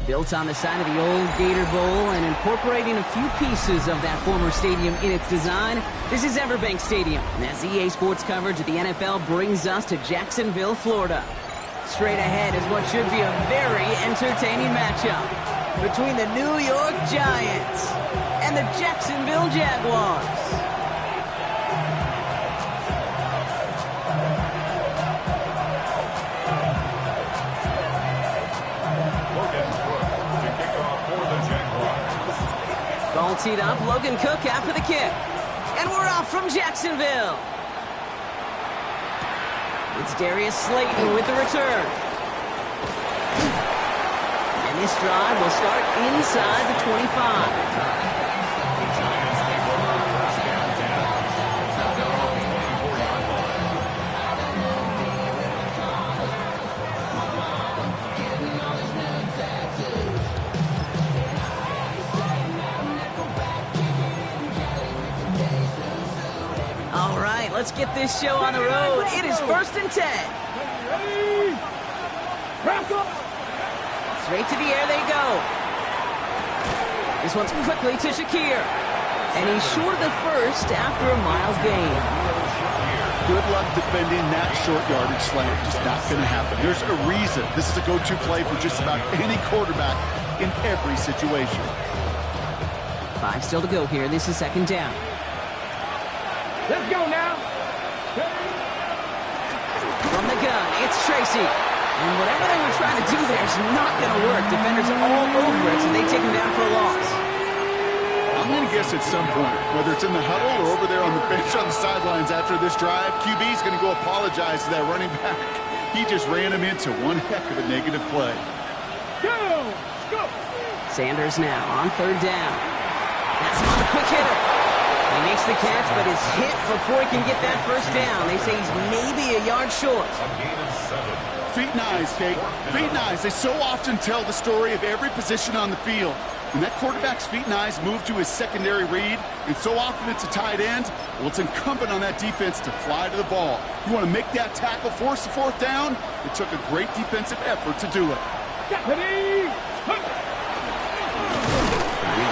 Built on the side of the old Gator Bowl and incorporating a few pieces of that former stadium in its design, this is Everbank Stadium. And as EA Sports coverage of the NFL brings us to Jacksonville, Florida. Straight ahead is what should be a very entertaining matchup between the New York Giants and the Jacksonville Jaguars. Ball teed up, Logan Cook after the kick. And we're off from Jacksonville. It's Darius Slayton with the return. And this drive will start inside the 25. Let's get this show on the road. It is 1st and 10. Straight to the air they go. This one's quickly to Shakir. And he's short of the first after a mile gain. Good luck defending that short yardage slant. Just not going to happen. There's a reason this is a go-to play for just about any quarterback in every situation. 5 still to go here. This is 2nd down. Let's go now. From the gun, it's Tracy. And whatever they were trying to do there is not going to work. Defenders are all over it, so they take him down for a loss. I'm going to guess at some point, whether it's in the huddle or over there on the bench on the sidelines after this drive, QB is going to go apologize to that running back. He just ran him into one heck of a negative play. Go! Sanders now on 3rd down. That's him on the quick hitter. He makes the catch, but is hit before he can get that 1st down. They say he's maybe a yard short. Feet and eyes, Kate. Feet and eyes. They so often tell the story of every position on the field. When that quarterback's feet and eyes move to his secondary read, and so often it's a tight end, well, it's incumbent on that defense to fly to the ball. You want to make that tackle, force the 4th down? It took a great defensive effort to do it. Trying to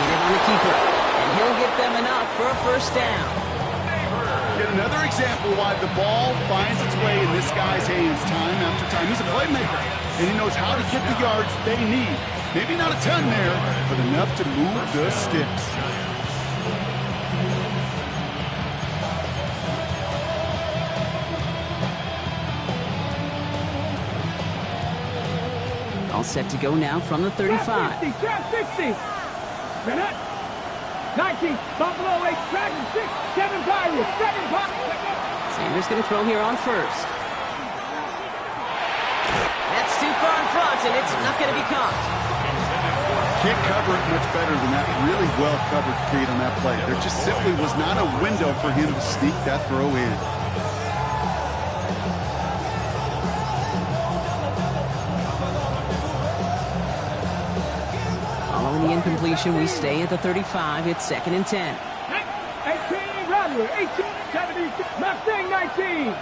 get it on the keeper. He'll get them enough for a 1st down. Yet another example why the ball finds its way in this guy's hands time after time. He's a playmaker, and he knows how to get the yards they need. Maybe not a ton there, but enough to move the sticks. All set to go now from the 35. 60. 19, Buffalo 8, Dragon 6, 7 Pirates, 7 Pirates. Sanders going to throw here on 1st. That's too far in front, and it's not going to be caught. Can't cover it much better than that. Really well covered, Kate, on that play. There just simply was not a window for him to sneak that throw in. Following the incompletion, we stay at the 35. It's 2nd and 10. 18, Rodler, 18, 76, Mustang 19.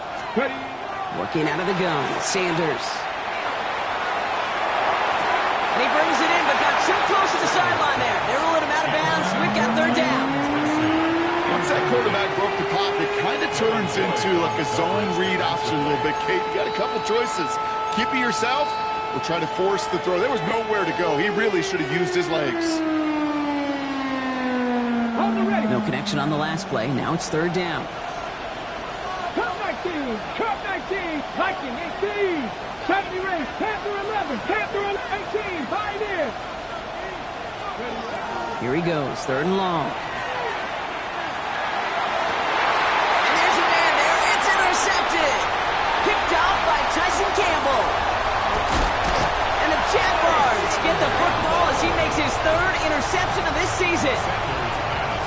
Working out of the gun, Sanders. And he brings it in, but got too close to the sideline there. They're rolling him out of bounds. We've got 3rd down. Once that quarterback broke the pocket, it kind of turns into like a zone read option a little bit. Kate, you got a couple choices. Keep it yourself, or try to force the throw. There was nowhere to go. He really should have used his legs. No connection on the last play. Now it's 3rd down. Cup 19, Viking 18, 70 race, Panther 11, Panther 18, Pioneer. Here he goes, 3rd and long. And there's a man there. It's intercepted. Picked off by Tyson Campbell. And the Jaguars get the football as he makes his 3rd interception of this season.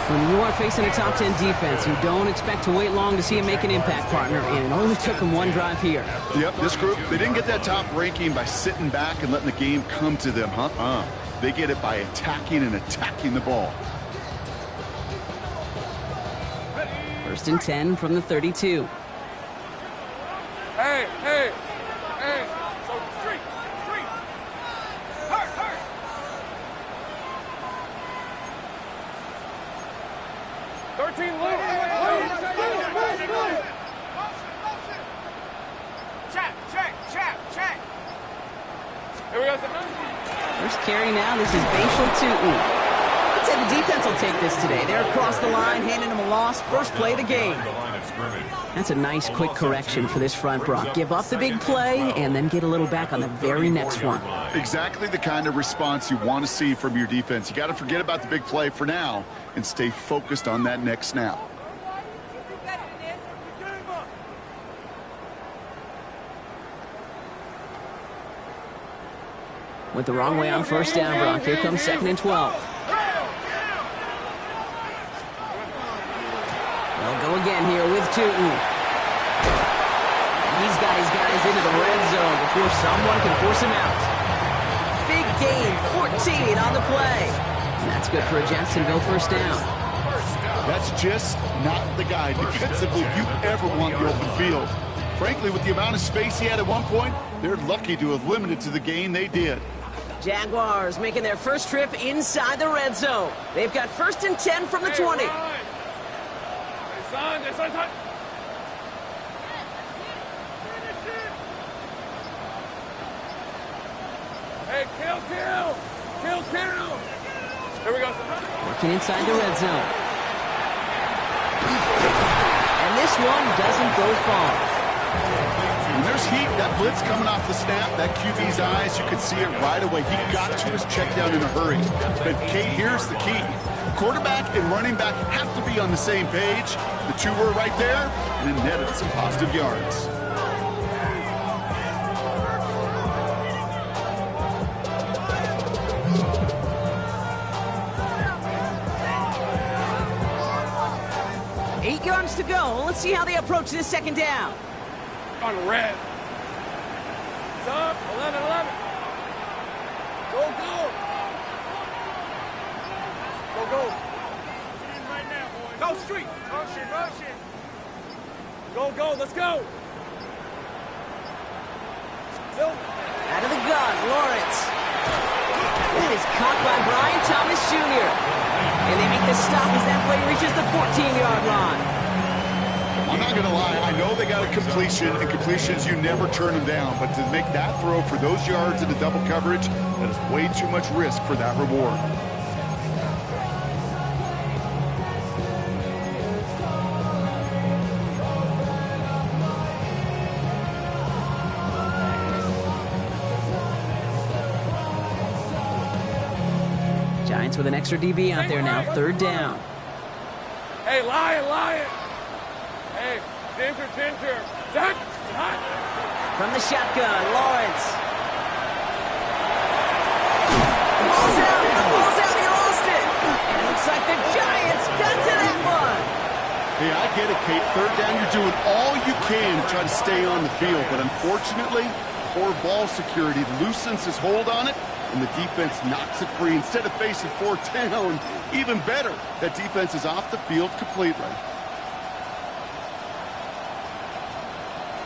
When you are facing a top 10 defense, you don't expect to wait long to see him make an impact, partner, and it only took him 1 drive here. Yep, this group, they didn't get that top ranking by sitting back and letting the game come to them, They get it by attacking the ball. 1st and 10 from the 32. Hey. So, 3. 13, Lou. Check. Here we go. First carry now. This is Bashal Tootin. I'd say the defense will take this today. They're across the line, handing them a loss. First play of the game. That's a nice quick correction for this front, Brock. Give up the big play and then get a little back on the very next one. Exactly the kind of response you want to see from your defense. You got to forget about the big play for now and stay focused on that next snap. Went the wrong way on first down, Brock. Here comes 2nd and 12. They'll go again here with Tootin. He's got his guys into the red zone before someone can force him out. Big gain, 14 on the play. And that's good for a Jacksonville first down. That's just not the guy defensively you ever want the open field. Frankly, with the amount of space he had at one point, they're lucky to have limited to the gain they did. Jaguars making their first trip inside the red zone. They've got 1st and 10 from the 20. Son. Hey, kill. Here we go. Working inside the red zone. And this one doesn't go far. When there's heat, that blitz coming off the snap, that QB's eyes, you could see it right away. He got to his check down in a hurry. But, Kate, here's the key. Quarterback and running back have to be on the same page. The two were right there, and it netted some positive yards. Eight yards to go. Let's see how they approach this second down. On red. Stop. 11. Go. Right now, boys. Go street. Motion. Go. Let's go. Out of the gun, Lawrence. That is caught by Brian Thomas Jr. And they make the stop as that play reaches the 14-yard line. I'm not going to lie, I know they got a completion, and completions, you never turn them down. But to make that throw for those yards in the double coverage, that is way too much risk for that reward. Giants with an extra DB out there now. 3rd down. Hey, Lion. Hey, Ginger. Zach. From the shotgun, Lawrence. The ball's out. He lost it. And it looks like the Giants got to that one. Hey, I get it, Kate. 3rd down, you're doing all you can to try to stay on the field. But unfortunately, poor ball security loosens his hold on it, and the defense knocks it free. Instead of facing 4th down, even better, that defense is off the field completely.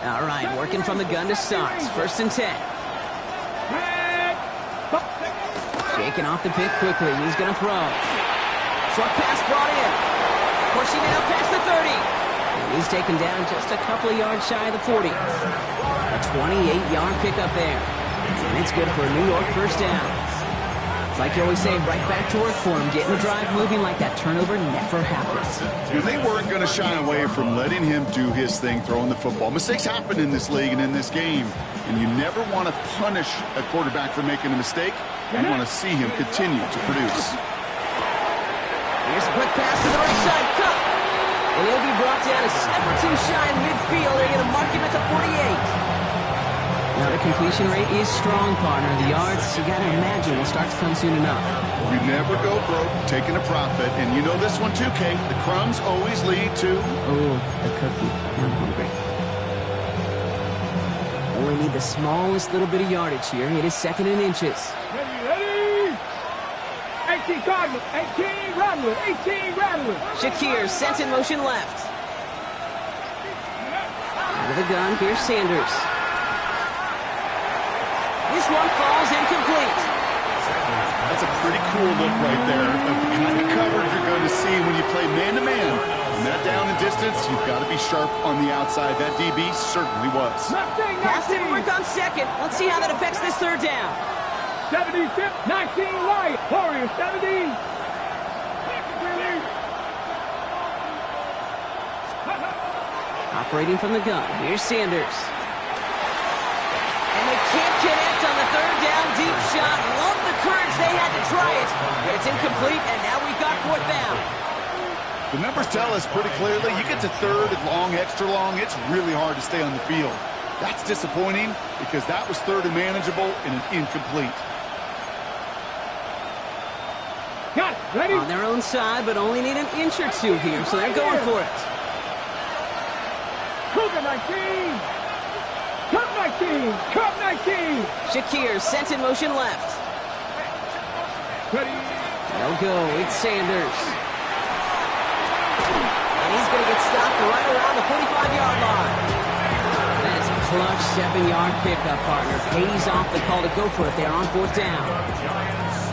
All right, working from the gun to start. 1st and 10. Shaking off the pick quickly. He's going to throw. Short pass brought in. Pushing it out past the 30. And he's taken down just a couple of yards shy of the 40. A 28-yard pickup there. And it's good for a New York first down. It's like you always say, right back to work for him. Getting the drive moving like that turnover never happens. And they weren't going to shy away from letting him do his thing, throwing the football. Mistakes happen in this league and in this game. And you never want to punish a quarterback for making a mistake. You want to see him continue to produce. Here's a quick pass to the right side. Cut. And he'll be brought down a step or two shy in midfield. They're going to mark him at the 48. Now the completion rate is strong, partner. The yards, you got to imagine, will start to come soon enough. You never go broke taking a profit. And you know this one too, Kate. The crumbs always lead to... Oh, the cookie. I'm hungry. Only need the smallest little bit of yardage here. It is 2nd and inches. Ready. 18 Cardinals. 18 Ramblers. 18 Ramblers. Shakir sent in motion left. Out of the gun, here's Sanders. This one falls incomplete. That's a pretty cool look right there of the kind of coverage you're going to see when you play man-to-man. And that down and distance, you've got to be sharp on the outside. That DB certainly was. Pass to Brick on second. Let's see how that affects this third down. 70, 19 right. Warriors 70. Operating from the gun. Here's Sanders. And they can't connect on the third down deep shot. Love the courage they had to try it. But it's incomplete, and now we've got fourth down. The numbers tell us pretty clearly, you get to third and long, extra long, it's really hard to stay on the field. That's disappointing because that was third and manageable and an incomplete. Got it. Ready? On their own side, but only need an inch or two here, so they're going for it. Cougar 19. Cup 19. Cup 19. Shakir sent in motion left. Ready? They'll go. It's Sanders. And he's going to get stopped right around the 45-yard line. That is a clutch 7-yard pickup, partner. Pays off the call to go for it there on fourth down.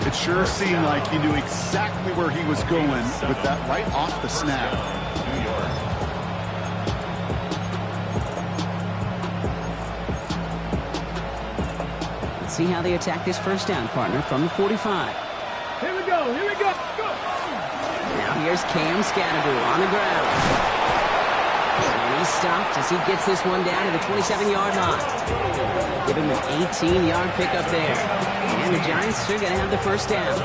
It sure seemed like he knew exactly where he was going with that right off the snap. Let's see how they attack this first down, partner, from the 45. Here we go. Here we go. Go. Now here's Cam Scatteroo on the ground. And he's stopped as he gets this one down to the 27-yard line. Give him an 18-yard pickup there. And the Giants are going to have the first down.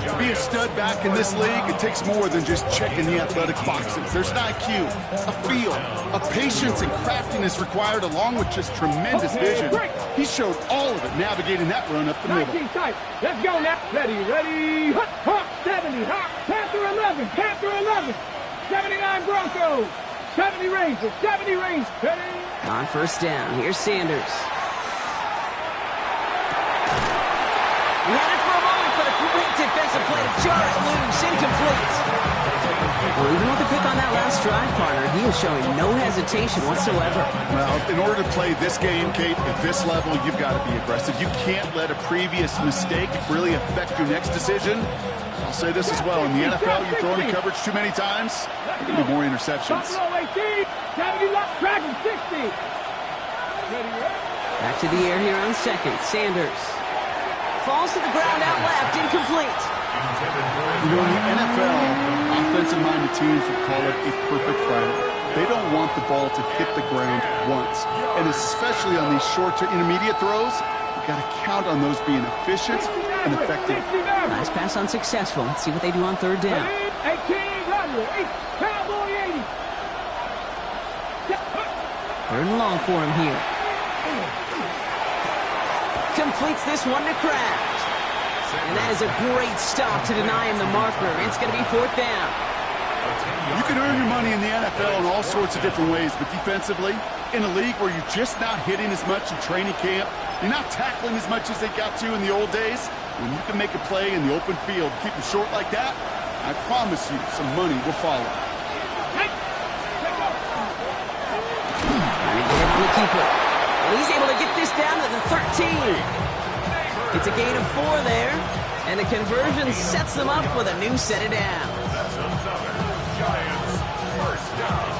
To be a stud back in this league, it takes more than just checking the athletic boxes. There's an IQ, a feel, a patience and craftiness required along with just tremendous vision. He showed all of it navigating that run up the middle. 19 tight. Let's go now. Ready, ready. Hut, hut, 70. Hut. Panther 11. Panther 11. 79 Broncos. 70 Rangers. 70 Rangers. Ready. On first down, here's Sanders. He had it for a moment, but a great defensive play to jar it loose. Incomplete. Well, even with the pick on that last drive, partner, he is showing no hesitation whatsoever. Well, in order to play this game, Kate, at this level, you've got to be aggressive. You can't let a previous mistake really affect your next decision. I'll say this as well. In the NFL, you throw in coverage too many times, there can be more interceptions. Buffalo 18. 70 left. Dragon 60. Ready, ready. Back to the air here on second. Sanders. Falls to the ground out left. Incomplete. You know, in the NFL, offensive-minded teams would call it a perfect Friday. They don't want the ball to hit the ground once. And especially on these short to intermediate throws, you've got to count on those being efficient and effective. Nice pass unsuccessful. Let's see what they do on third down. 18, Cowboy 80. Third and long for him here. Completes this one to Kraft. And that is a great stop to deny him the marker. It's going to be fourth down. You can earn your money in the NFL in all sorts of different ways, but defensively, in a league where you're just not hitting as much in training camp, you're not tackling as much as they got to in the old days, when you can make a play in the open field, keep them short like that, I promise you some money will follow. Trying to get it from the keeper. And he's able to get this down to the 13. It's a gain of 4 there, and the conversion sets them up with a new set of downs. Giants, first down.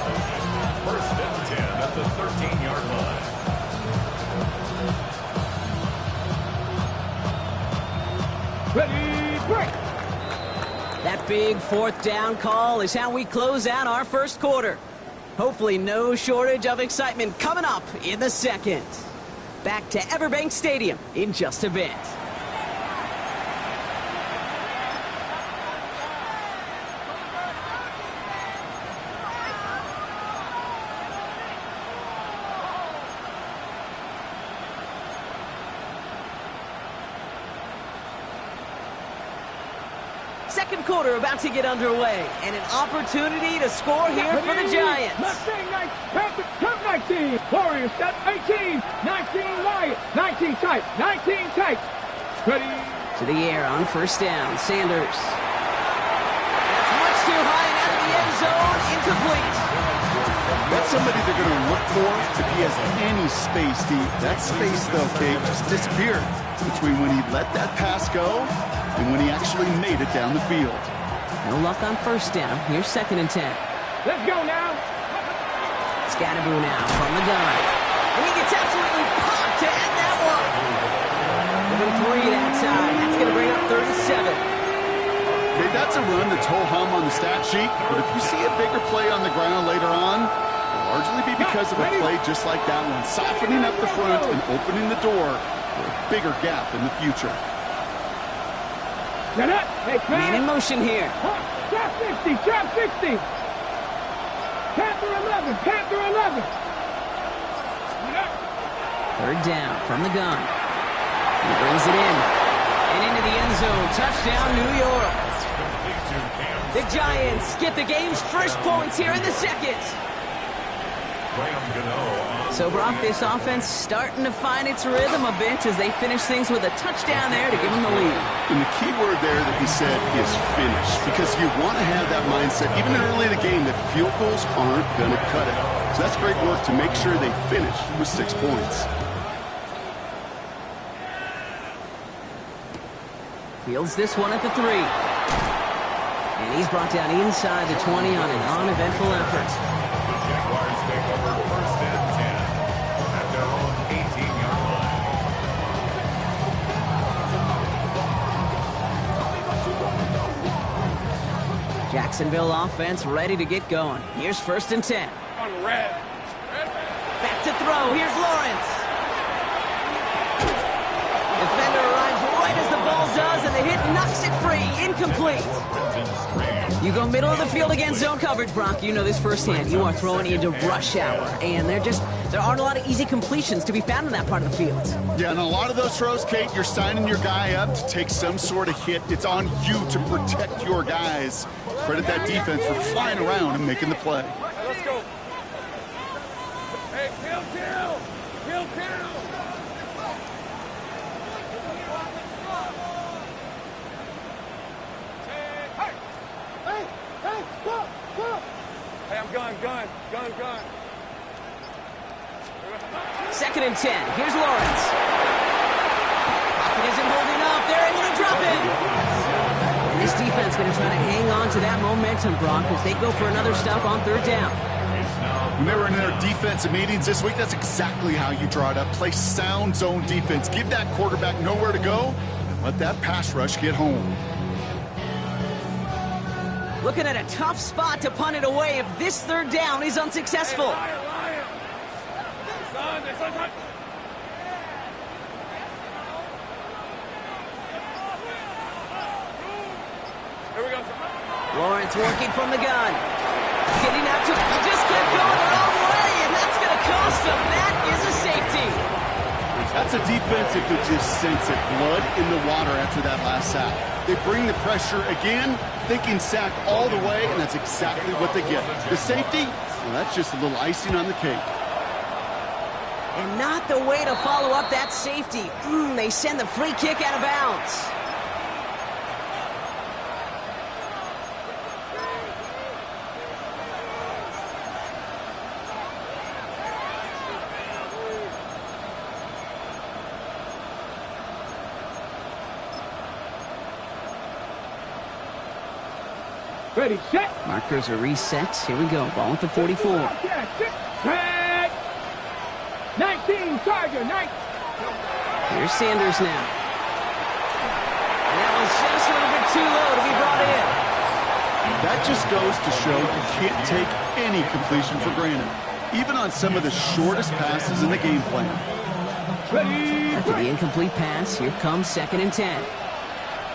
First and 10 at the 13-yard line. Ready, break. That big fourth down call is how we close out our first quarter. Hopefully no shortage of excitement coming up in the second. Back to Everbank Stadium in just a bit. Second quarter about to get underway, and an opportunity to score here for the Giants. Mustang 19, Warriors set 18, 19 Lions, 19 tight, 19 tight. Ready. To the air on first down, Sanders. That's much too high and out of the end zone, incomplete. That's somebody they're going to look for if he has any space deep. That space, though, Kate, just disappeared between when he let that pass go and when he actually made it down the field. No luck on first down. Here's 2nd and 10. Let's go now. Scatterboo now from the gun. And he gets absolutely popped to end that one. Within 3 that time. That's going to bring up 3rd and 7. Okay, that's a run that's ho-hum on the stat sheet, but if you see a bigger play on the ground later on, it'll largely be because of a play just like that one, softening up the front and opening the door for a bigger gap in the future. Get up. Hey, Man in motion here. Trap 60, trap 60. Panther 11, Panther 11. 3rd down from the gun. He brings it in. And into the end zone. Touchdown, New York. The Giants get the game's first points here in the second. So, Brock, this offense starting to find its rhythm a bit as they finish things with a touchdown there to give them the lead. And the key word there that he said is finish, because you want to have that mindset, even early in the game, that field goals aren't going to cut it. So that's great work to make sure they finish with 6 points. Fields this one at the 3. And he's brought down inside the 20 on an uneventful effort. Jaguars take over 1st and 10 at their own 18-yard line. Jacksonville offense ready to get going. Here's 1st and 10. On red. Back to throw. Here's Lawrence. Defender arrives right as the ball does, and the hit knocks it free. Incomplete. You go middle of the field against zone coverage, Brock. You know this firsthand. You are throwing into rush hour, and there aren't a lot of easy completions to be found in that part of the field. Yeah, and a lot of those throws, Kate, you're signing your guy up to take some sort of hit. It's on you to protect your guys. Credit that defense for flying around and making the play. Let's go. Hey, kill. Hey, I'm gun. 2nd and 10. Here's Lawrence. Pocket isn't holding up. They're able to drop it. And this defense going to try to hang on to that momentum, Brock, as they go for another stop on 3rd down. When they were in their defensive meetings this week, that's exactly how you draw it up. Play sound zone defense. Give that quarterback nowhere to go, and let that pass rush get home. Looking at a tough spot to punt it away if this 3rd down is unsuccessful. Here we go. Lawrence working from the gun. Getting out to he just kept going the wrong way, and that's going to cost him. That is a safety. That's a defense that could just sense it. Blood in the water after that last sack. They bring the pressure again, thinking sack all the way, and that's exactly what they get. The safety, well, that's just a little icing on the cake. And not the way to follow up that safety. They send the free kick out of bounds. Ready, set. Markers are reset. Here we go. Ball at the 44. Tag. 19, Tiger, 19. Here's Sanders now. And that was just a little bit too low to be brought in. That just goes to show you can't take any completion for granted, even on some of the shortest passes in the game plan. Ready. After the incomplete pass, here comes 2nd and 10.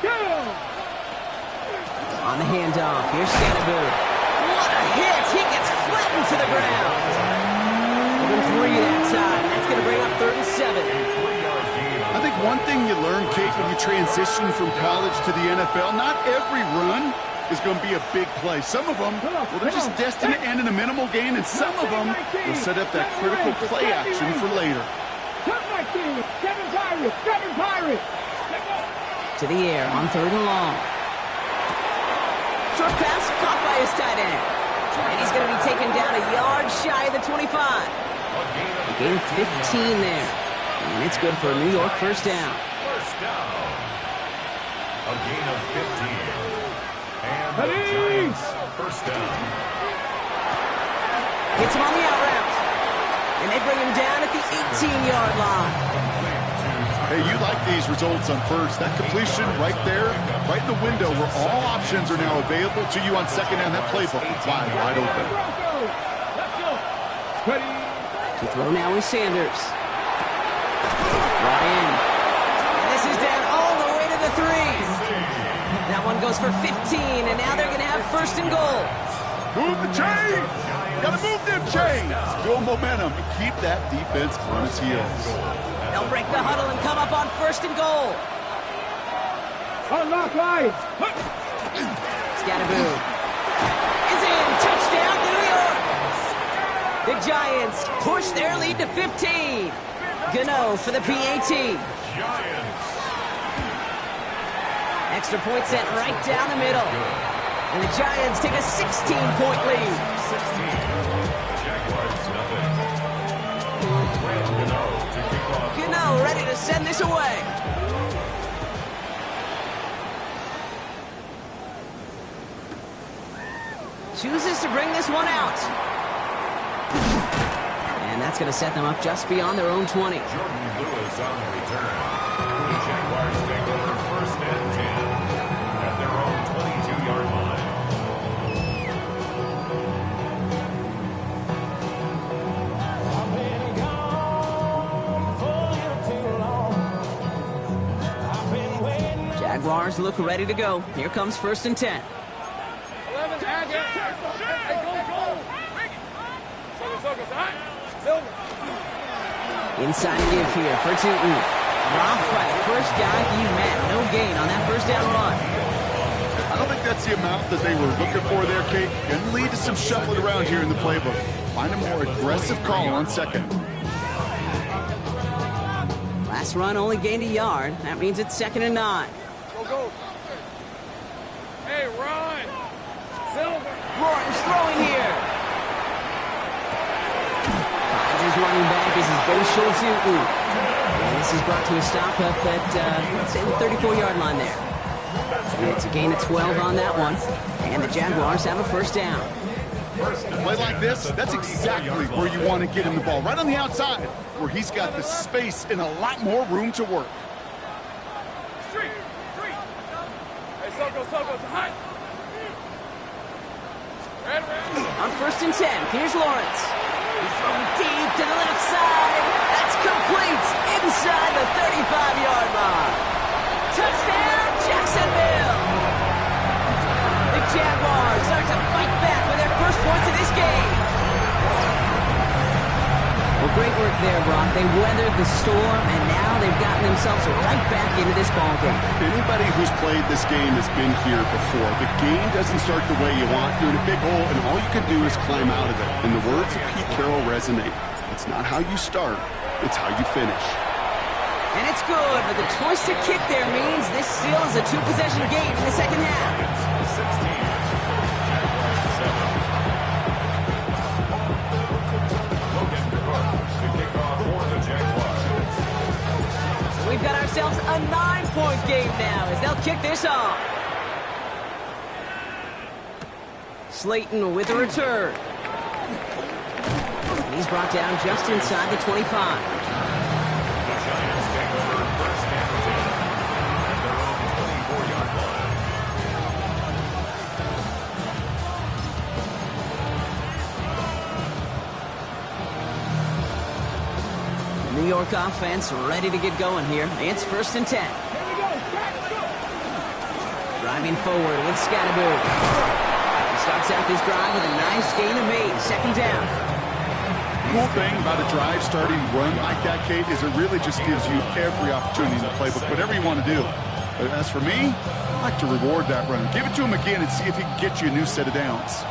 Go. On the handoff, here's Scatterboo. What a hit! He gets flattened to the ground. Within 3 that time. That's going to bring up 3rd and 7. I think one thing you learn, Kate, when you transition from college to the NFL, not every run is going to be a big play. Some of them, well, they're just destined to end in a minimal gain, and some of them will set up that critical play action for later. Seven Pirates. To the air on 3rd and long. Short pass caught by his tight end. And he's going to be taken down a yard shy of the 25. A gain of 15 there. And it's good for a New York 1st down. A gain of 15. And the Giants first down. Gets him on the out route. And they bring him down at the 18-yard line. Hey, you like these results on first. That completion right there, right in the window where all options are now available to you on second down. That playbook is wide open. To throw now is Sanders. Brought in. And this is down all the way to the 3. That one goes for 15, and now they're going to have first and goal. Move the chains! Gotta move them chains! Build momentum and keep that defense on its heels. They'll break the huddle and come up on first and goal. Unlock lines. Scatterboo is in. Touchdown, New York. The Giants push their lead to 15. Gano for the PAT. Giants. Extra point sent right down the middle. And the Giants take a 16-point lead. 16. Jaguars nothing. Ryan Gano to kick off. Gano ready to send this away. Chooses to bring this one out. And that's going to set them up just beyond their own 20. Jordan Lewis on the return. The Jaguars take over first and 10 at their own 22-yard line. Jaguars look ready to go. Here comes first and 10. 11 target. Hey, go. Silver. Inside a give here for Tootin. Dropped by the first guy he met. No gain on that first down run. I don't think that's the amount that they were looking for there, Kate. Can lead to some shuffling around here in the playbook. Find a more aggressive call on second. Last run only gained a yard. That means it's 2nd and 9. Go. Hey, Ron. Silver. Lawrence throwing here. Finds his running back. This is Bashal Tootin. And this is brought to a stop up at, let's say, the 34-yard line there. It's a gain of 12 on that one. And the Jaguars have a first down. A play like this, that's exactly where you want to get him the ball. Right on the outside, where he's got the space and a lot more room to work. Street. Hey, Soko, hot. Red. On first and 10, here's Lawrence. He's throwing deep to the left side. That's complete inside the 35-yard line. Touchdown, Jacksonville! The Jaguars start to fight back with their first points of this game. Well, great work there, Brock. They weathered the storm, and now they've gotten themselves right back into this ballgame. Anybody who's played this game has been here before. The game doesn't start the way you want. You're in a big hole, and all you can do is climb out of it. And the words of Pete Carroll resonate. It's not how you start, it's how you finish. And it's good, but the choice to kick there means this still is a two-possession game in the second half. 16. Logan Cook to kick off for the Jaguars. So we've got ourselves a 9-point game now as they'll kick this off. Slayton with a return. And he's brought down just inside the 25. New York offense ready to get going here. It's first and 10. Driving forward with Scatterboo. He starts out this drive with a nice gain of 8. Second down. Cool thing about a drive starting run like that, Kate, is it really just gives you every opportunity in the playbook, whatever you want to do. But as for me, I like to reward that run. Give it to him again and see if he can get you a new set of downs.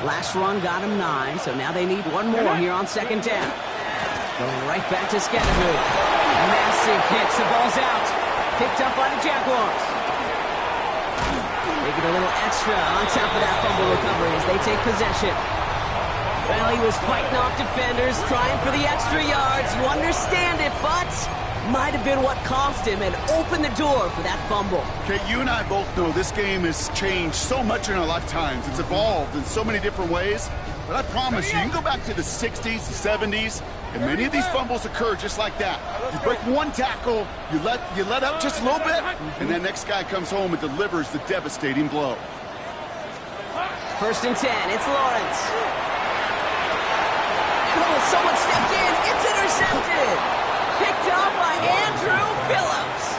Last run got him 9, so now they need one more here on second down. Going right back to Scatterboo. Massive hit. The ball's out. Picked up by the Jaguars. They get a little extra on top of that fumble recovery as they take possession. Well, he was fighting off defenders, trying for the extra yards. You understand it, but might have been what cost him and opened the door for that fumble. Okay, you and I both know this game has changed so much in our lifetimes. It's evolved in so many different ways. But I promise you can go back to the 60s, the 70s, and many of these fumbles occur just like that. You break one tackle, you let up just a little bit, and that next guy comes home and delivers the devastating blow. 1st and 10, it's Lawrence. Oh, someone stepped in, it's intercepted. Picked up by Andrew Phillips.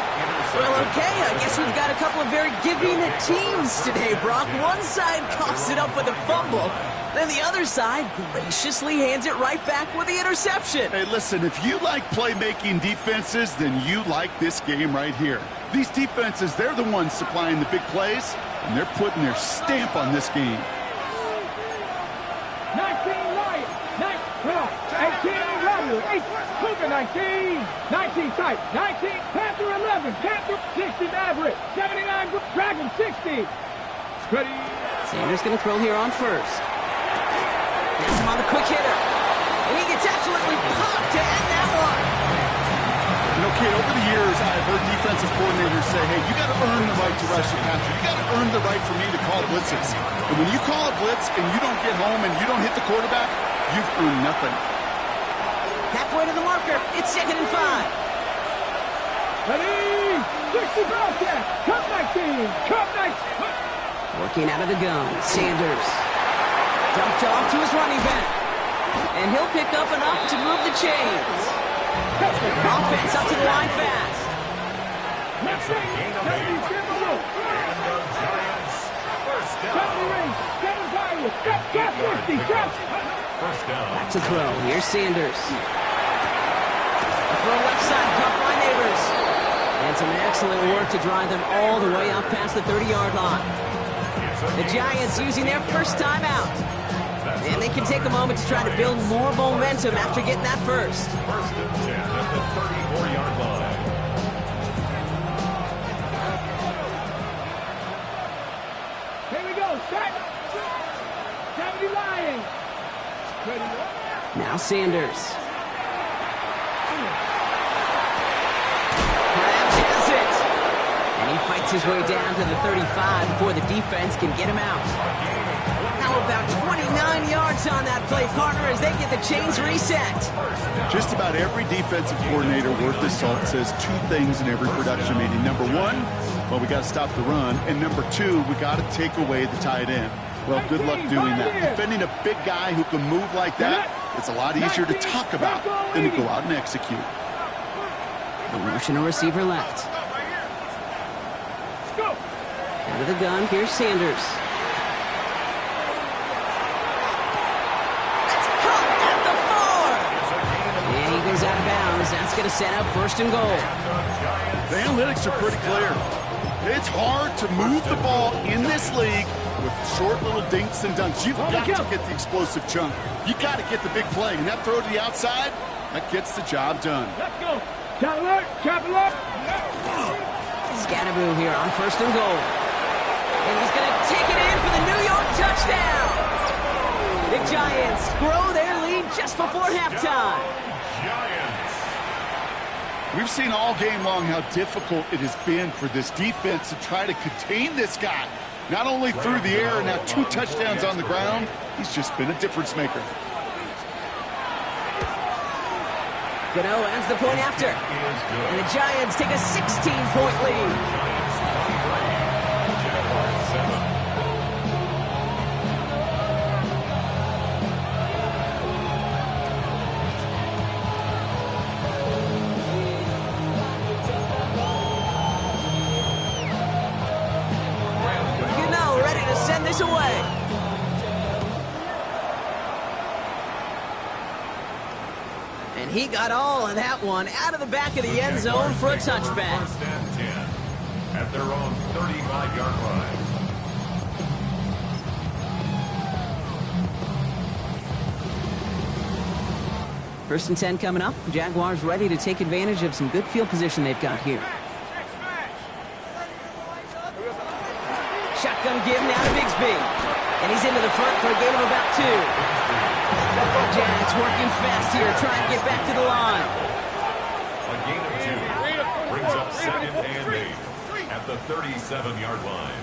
Well, okay, I guess we've got a couple of very giving teams today, Brock. One side coughs it up with a fumble, then the other side graciously hands it right back with the interception. Hey, listen, if you like playmaking defenses, then you like this game right here. These defenses, they're the ones supplying the big plays, and they're putting their stamp on this game. 19 Lions, 18 Rattler, 8, Cougar 19, 19 Sight, 19 Panther 11, Panther 60 Maverick, 79 Dragon 60. Ready. Sanders going to throw here on 1st. That's him on the quick hitter. And he gets absolutely popped to end that one. You know, kid, over the years, I've heard defensive coordinators say, hey, you got to earn the right to rush the passer. You got to earn the right for me to call blitzes. And when you call a blitz and you don't get home and you don't hit the quarterback, you've earned nothing. Halfway to the marker. It's 2nd and 5. Ready. 60 Bobcat. Cup 19. Cup 19. Working out of the gun. Sanders. Dumped off to his running back. And he'll pick up enough to move the chains. Offense up to the line fast. Next thing, 70 Timberwolf. And the Giants, first 70 down. Rings. 7 Tigers. Drop 50. Drop. First down. Back to throw. Here's Sanders. A throw left side, caught by Neighbors. And some excellent work to drive them all the way up past the 30-yard line. The Giants using their first time out. And they can take a moment to try to build more momentum after getting that first. 1st and 10 at the 34-yard line. Here we go. Set. 70 Lions. Ready. Now Sanders. Krabs has it. And he fights his way down to the 35 before the defense can get him out. Now about 29 yards on that play, partner, as they get the chains reset. Just about every defensive coordinator worth his salt says two things in every production meeting. Number one, well, we got to stop the run. And number two, we got to take away the tight end. Well, good luck doing that. Defending a big guy who can move like that, it's a lot easier to talk about than to go out and execute. The motion a receiver left. Out of the gun, here's Sanders. That's caught at the 4. And he goes out of bounds. That's going to set up 1st and goal. The analytics are pretty clear. It's hard to move the ball in this league with short little dinks and dunks. You've got to get the explosive chunk. You got to get the big play. And that throw to the outside, that gets the job done. Let's go. Chop alert. Chop alert. Scatterboo here on 1st and goal. And he's going to take it in for the New York touchdown. The Giants grow their lead just before halftime. Giants. We've seen all game long how difficult it has been for this defense to try to contain this guy. Not only through the air, now 2 touchdowns on the ground, he's just been a difference maker. Gano ends the point after. And the Giants take a 16-point lead. This away. And he got all of that one out of the back of the end zone for a touchback. 1st and 10 at their own 35-yard line. First and 10 coming up. Jaguars ready to take advantage of some good field position they've got here. Shotgun give now to Bigsby. And he's into the front for a gain of about 2. Giants working fast here, trying to get back to the line. A gain of 2. Second and 8 at the 37-yard line.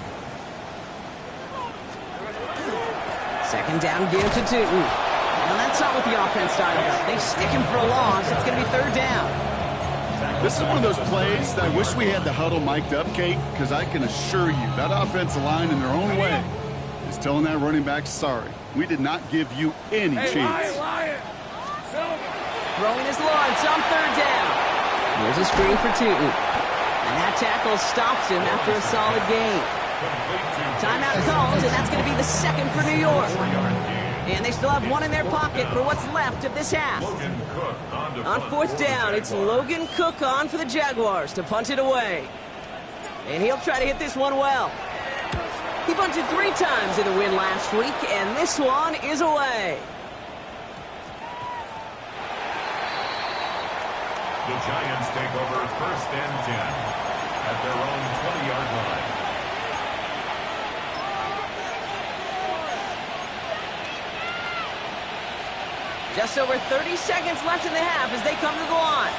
Second down, give to Tootin. Now that's not what the offense started up. They stick him for a loss. It's going to be third down. This is one of those plays that I wish we had the huddle mic'd up, Kate, because I can assure you that offensive line in their own way is telling that running back, sorry, we did not give you any chance. Throwing his Lawrence on third down. Here's a screen for Tootin. And that tackle stops him after a solid gain. Timeout called, and that's going to be the second for New York. And they still have one in their pocket for what's left of this half. On fourth down, it's Logan Cook on for the Jaguars to punt it away. And he'll try to hit this one well. He punted 3 times in the win last week, and this one is away. The Giants take over first and 10 at their own 20-yard line. Just over 30 seconds left in the half as they come to the line.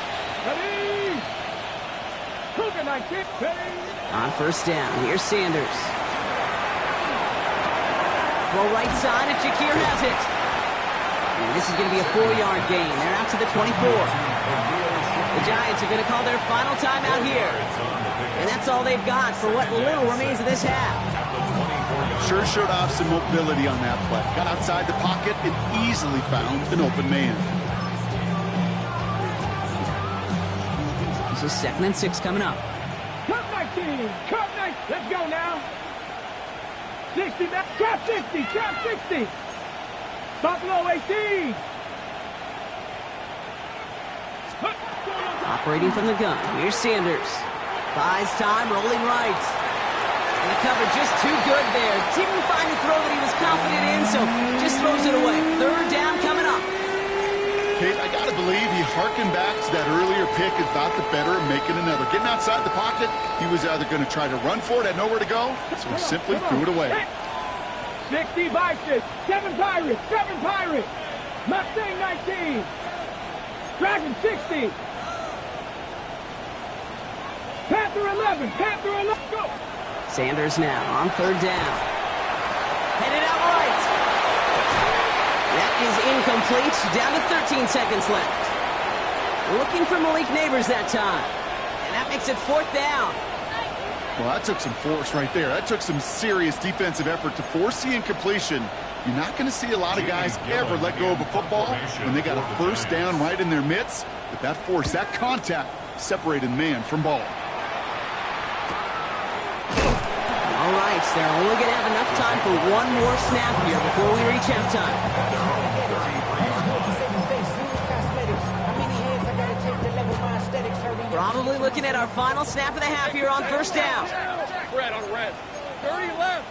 Ready? Cougar 19. On first down, here's Sanders. Throw right side, and Shakir has it. And this is going to be a 4-yard gain. They're out to the 24. The Giants are going to call their final timeout here. And that's all they've got for what little remains of this half. Sure showed off some mobility on that play. Got outside the pocket and easily found an open man. This is 2nd and 6 coming up. Cut 19. Cut 19. Let's go now. 60. Trap 60. Trap 60. Buffalo 18. Operating from the gun. Here's Sanders. Buys time, rolling right. And the cover just too good there. Didn't find the throw that he was confident in, so just throws it away. Third down coming up. Kate, I got to believe he harkened back to that earlier pick and thought the better of making another. Getting outside the pocket, he was either going to try to run for it, had nowhere to go, so he simply threw it away. 60 Vikings, 7 Pirates, 7 Pirates. Mustang 19. Dragon 60. Panther 11, Panther 11, go. Sanders now on third down. Headed out right. That is incomplete. Down to 13 seconds left. Looking for Malik Neighbors that time. And that makes it fourth down. Well, that took some force right there. That took some serious defensive effort to force the incompletion. You're not going to see a lot of guys ever let go of a football when they got a first down right in their midst. But that force, that contact, separated man from ball. All right, they're only going to have enough time for one more snap here before we reach halftime. Probably looking at our final snap of the half here on first down. Red on red. 30 left.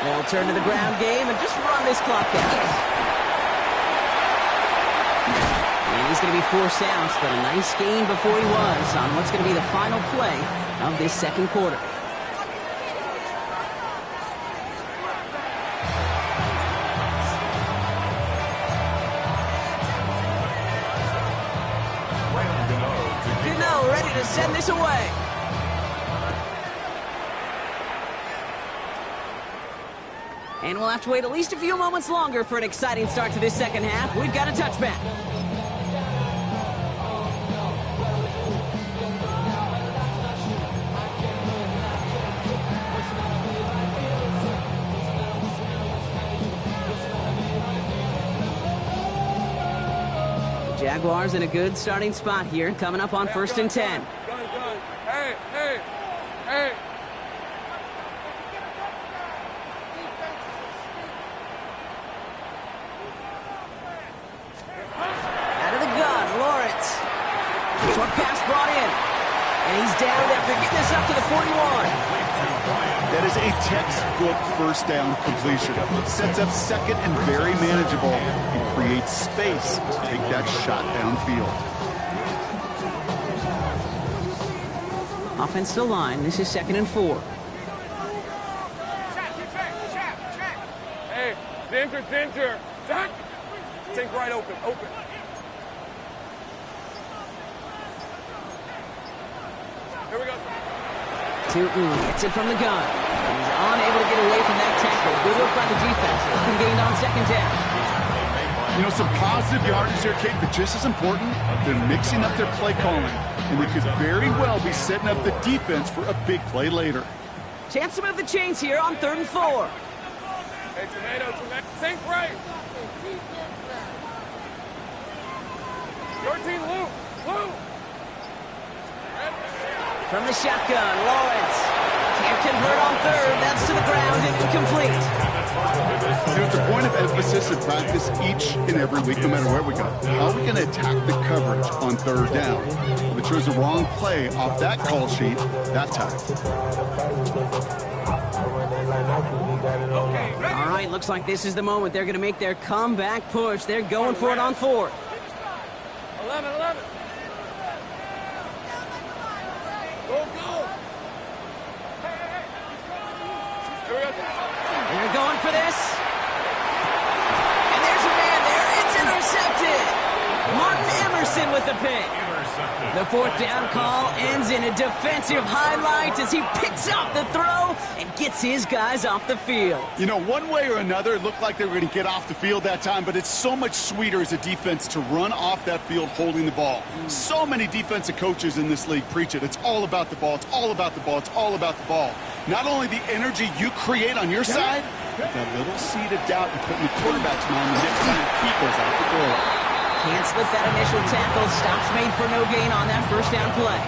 They'll turn to the ground game and just run this clock out. And he's going to be forced out, but a nice gain before he was on what's going to be the final play of this second quarter. Gano ready to send this away. And we'll have to wait at least a few moments longer for an exciting start to this second half. We've got a touchback. Jaguars in a good starting spot here, coming up on first and 10. Hey, hey, hey. Out of the gun, Lawrence. Short pass brought in. And he's down after getting this up to the 41. That is a textbook first down completion. Sets up second and very manageable and creates space to take that shot downfield. Offensive line, this is 2nd and 4. Hey, Dinter. Think right open. Tootin gets it from the gun. He's unable to get away from that tackle. Good work by the defense. Nothing gained on second down. You know, some positive yardage there, Kate, but just as important, they're mixing up their play calling. And they could very well be setting up the defense for a big play later. Chance to move the chains here on 3rd and 4. Hey, tomato. Think right. Your team, Luke. From the shotgun, Lawrence. Can't convert on 3rd. That's to the ground and incomplete. You know, it's a point of emphasis in practice each and every week, no matter where we go. How are we going to attack the coverage on 3rd down? If it shows the wrong play off that call sheet, that time. All right, looks like this is the moment. They're going to make their comeback push. They're going for it on 4th. 11. Go. They're going for this. And there's a man there. It's intercepted. Martin Emerson with the pick. The 4th down call ends in a defensive highlight as he picks up the throw and gets his guys off the field. You know, one way or another, it looked like they were going to get off the field that time, but it's so much sweeter as a defense to run off that field holding the ball. So many defensive coaches in this league preach it. It's all about the ball. It's all about the ball. It's all about the ball. Not only the energy you create on your side, but that little seed of doubt you put in the quarterback's mind the next time he goes out the door. Can't slip that initial tackle. Stops made for no gain on that 1st down play.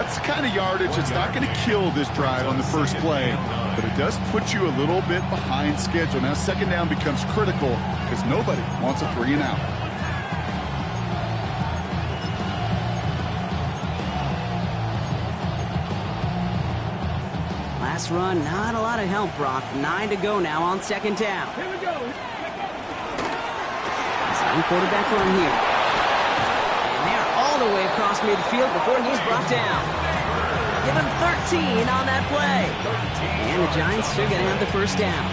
That's the kind of yardage that's not going to kill this drive on the first play, but it does put you a little bit behind schedule. Now 2nd down becomes critical because nobody wants a 3 and out. Last run, not a lot of help, Brock. 9 to go now on 2nd down. Here we go. Same quarterback run here. And they're all the way across midfield before he's brought down. Give him 13 on that play. And the Giants are going to have the 1st down.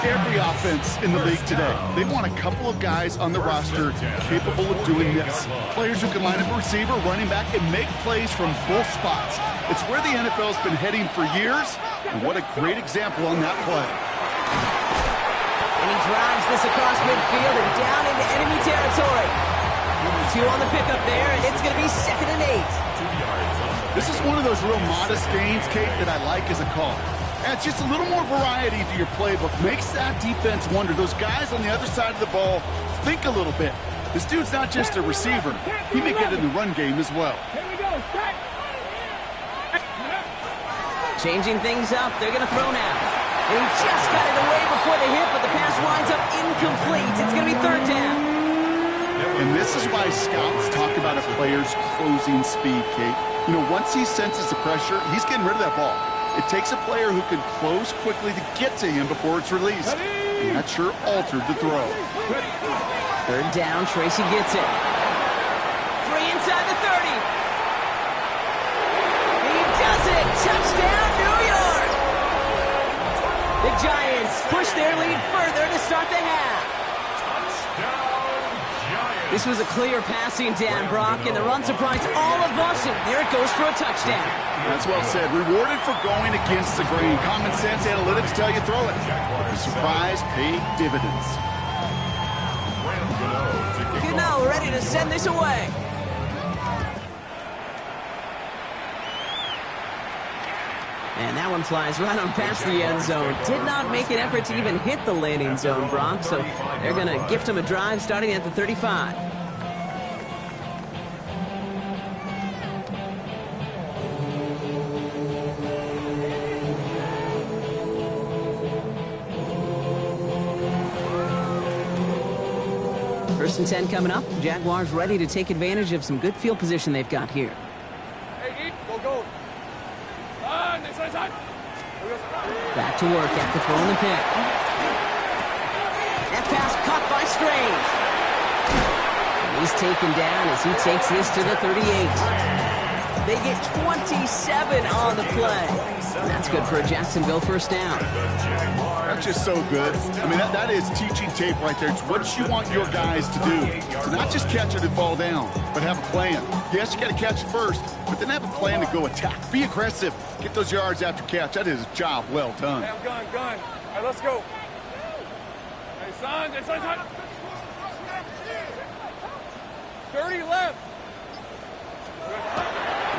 Every offense in the league today, they want a couple of guys on the roster capable of doing this. Players who can line up a receiver, running back, and make plays from both spots. It's where the NFL's been heading for years, and what a great example on that play. And he drives this across midfield and down into enemy territory. 2 on the pickup there, and it's going to be 2nd and 8. This is one of those real modest gains, Kate, that I like as a call. Adds just a little more variety to your playbook. Makes that defense wonder. Those guys on the other side of the ball think a little bit. This dude's not just a receiver. He may get in the run game as well. Here we go. Changing things up, they're going to throw now. And he just got it away before the hit, but the pass winds up incomplete. It's going to be 3rd down. And this is why scouts talk about a player's closing speed, Kate. You know, once he senses the pressure, he's getting rid of that ball. It takes a player who can close quickly to get to him before it's released. And that sure altered the throw. 3rd down, Tracy gets it. 3 inside the 30. He does it! Touchdown, New York! The Giants push their lead further to start the half. This was a clear passing down, Brock, and the run surprised all of us, and there it goes for a touchdown. That's well said. Rewarded for going against the grain. Common sense analytics tell you throw it. But the surprise paid dividends. Gano ready to send this away. And that one flies right on past the end zone. Did not make an effort to even hit the landing zone, Brock, so they're going to gift him a drive starting at the 35. First and 10 coming up. Jaguars ready to take advantage of some good field position they've got here. Hey, go. Back to work after throwing the pick. That pass caught by Strange. And he's taken down as he takes this to the 38. They get 27 11 on the play. And that's good for a Jacksonville first down. That's just so good. I mean, that is teaching tape right there. It's what you want your guys to do. To not just catch it and fall down, but have a plan. Yes, you got to catch it first, but then have a plan to go attack. Be aggressive. Get those yards after catch. That is a job well done. Hey, I'm gone. All right, let's go. Hey, son. 30 left.